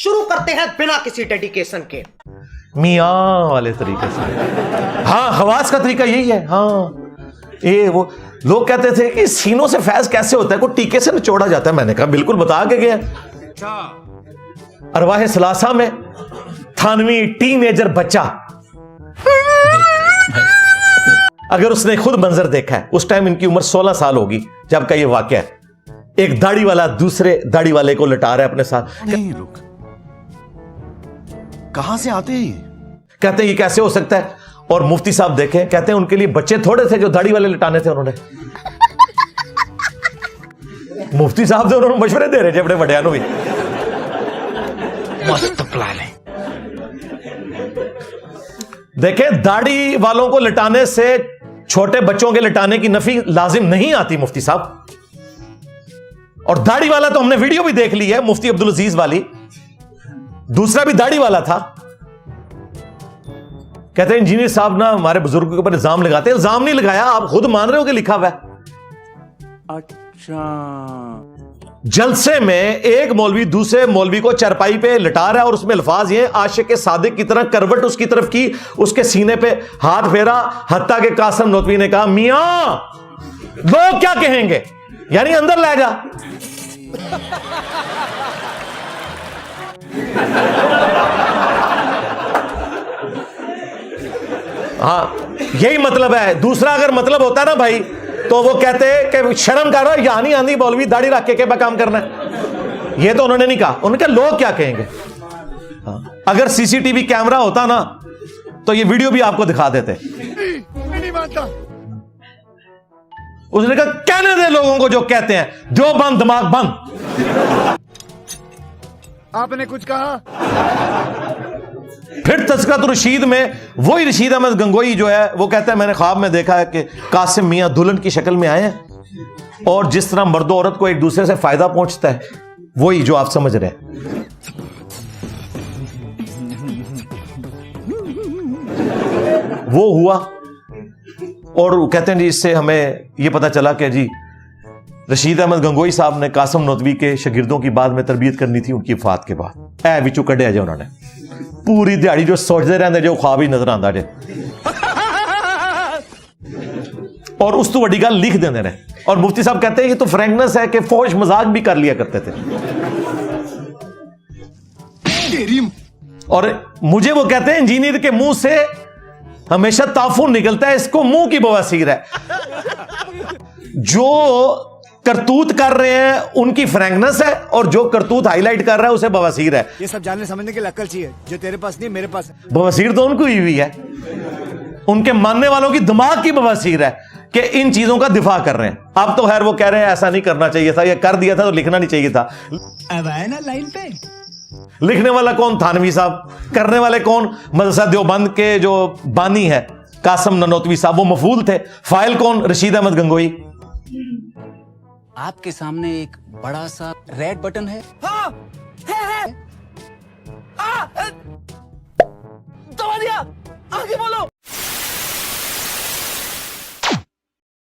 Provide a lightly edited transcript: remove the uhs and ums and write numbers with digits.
शुरू करते हैं बिना किसी डेडिकेशन के, मियाँ वाले तरीके से। हाँ, हवास का तरीका यही है। हाँ, ये वो लोग कहते थे कि सीनों से फैज कैसे होता है, कोई टीके से निचोड़ा जाता है। मैंने कहा बिल्कुल बता के गया। अरवाह सलासा में थानवी टीनेजर बच्चा, अगर उसने खुद मंजर देखा है, उस टाइम इनकी उम्र 16 साल होगी जब का ये वाकया है। एक दाढ़ी वाला दूसरे दाढ़ी वाले को लटा रहा है अपने साथ। नहीं रुक, कहां से आते हैं? कहते हैं ये कैसे हो सकता है? और मुफ्ती साहब देखें, कहते हैं उनके लिए बच्चे थोड़े थे जो दाढ़ी वाले लटाने थे उन्होंने। मुफ्ती साहब जो उन्होंने मशवरे दे रहे थे अपने बड़ियानों भी। मस्त प्लान है। देखें, दाढ़ी वालों को लटाने से छोटे बच्चों के लटाने की नफी लाजिम नहीं आती मुफ्ती साहब। और दाढ़ी वाला तो हमने वीडियो भी देख ली है, मुफ्ती अब्दुल अजीज वाली। दूसरा भी दाढ़ी वाला था। कहते हैं इंजीनियर साहब ना हमारे बुजुर्गों के ऊपर इल्जाम लगाते हैं। इल्जाम नहीं लगाया, आप खुद मान रहे हो कि लिखा हुआ है। अच्छा, जलसे में एक मौलवी दूसरे मौलवी को चरपाई पे लटा रहा है और उसमें अल्फाज ये आशिक के सादिक की तरह करवट उसकी तरफ की, उसके सीने पे हाथ फेरा। हत्ता के कासिम नोतवी ने कहा, मियां लोग क्या कहेंगे, यानी अंदर ले जा। हाँ, यही मतलब है। दूसरा अगर मतलब होता ना भाई, तो वो कहते कि शर्म कर रहा, यहाँ नहीं आंधी मौलवी दाढ़ी रख के काम करना है। ये तो उन्होंने नहीं कहा। उन्होंने कहा लोग क्या कहेंगे। हाँ, अगर सीसीटीवी कैमरा होता ना तो ये वीडियो भी आपको दिखा देते। नहीं मानता। उसने कहा कहने दे लोगों को जो कहते हैं, जो बंद दिमाग बंद। आपने कुछ कहा? फिर तज़किरतुर रशीद में वही रशीद अहमद गंगोई जो है वो कहता है मैंने ख्वाब में देखा है कि कासिम मियां दुल्हन की शक्ल में आए हैं और जिस तरह मर्द औरत को एक दूसरे से फायदा पहुंचता है, वही जो आप समझ रहे हैं। वो हुआ और कहते हैं जी इससे हमें ये पता चला कि जी रशीद अहमद गंगोई साहब ने कासिम नोतवी के शागिर्दों की बाद में तरबियत करनी थी उनकी वफात के बाद। ऐ विचू कढ़िया जो उन्होंने पूरी दिहाड़ी जो सोचते रहते जो ख्वाब ही नजर आता जे और उस तो वड्डी गल लिख देते रहे। और मुफ्ती साहब कहते हैं ये तो फ्रैंकनेस है कि फौज मजाक भी कर लिया करते थे। और मुझे वो कहते हैं इंजीनियर के मुंह से हमेशा ताफून निकलता है, इसको मुंह की बवासीर है। जो करतूत कर रहे हैं उनकी फ्रैंकनेस है और जो करतूत हाईलाइट कर रहा है उसे बवासीर है। ये सब जानने समझने की अक्ल चाहिए जो तेरे पास नहीं मेरे पास है। बवासीर तो उनको ही हुई है, उनके मानने वालों की दिमाग की बवासीर है कि इन चीजों का दिफा कर रहे हैं। अब तो खैर वो कह रहे हैं ऐसा नहीं करना चाहिए था, ये कर दिया था तो लिखना नहीं चाहिए था। अब आए ना लाइन पे। लिखने वाला कौन? थानवी साहब। करने वाले कौन? मदरसा देवबंद के जो बानी है कासिम ननोतवी साहब, वो मफूल थे। फाइल कौन? रशीद अहमद गंगोई। आपके सामने एक बड़ा सा रेड बटन है। हाँ, है। दबा दिया, आगे बोलो।